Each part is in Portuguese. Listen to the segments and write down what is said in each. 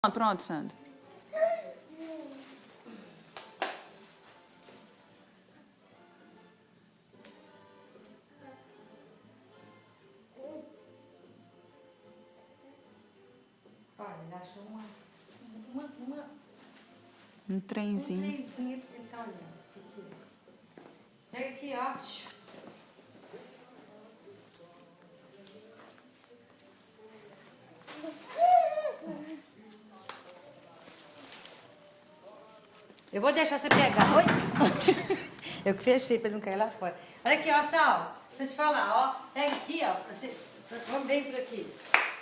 Pronto, Sandra. Olha, ele achou Um trenzinho. trenzinho, ele tá olhando. Aqui. Pega aqui, ó. Eu vou deixar você pegar. Oi! Eu que fechei pra ele não cair lá fora. Olha aqui, ó, Sal. Deixa eu te falar, ó. Pega aqui, ó. Vamos, vem por aqui.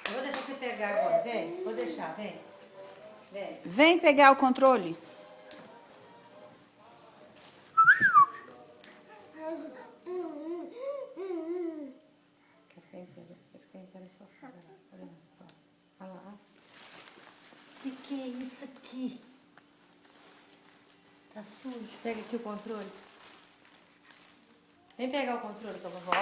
Eu vou deixar você pegar agora. Vem. Vou deixar, vem. Vem. Vem pegar o controle. Quer ficar em pé? Quer ficar em pé no sofá? Olha lá. O que é isso aqui? Tá sujo. Pega aqui o controle. Vem pegar o controle com a vovó.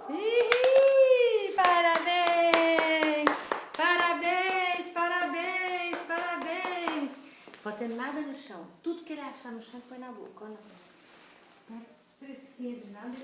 Ih, parabéns! Parabéns, parabéns, parabéns! Pode ter nada no chão. Tudo que ele achar no chão põe na boca. Olha. Fresquinha de nada.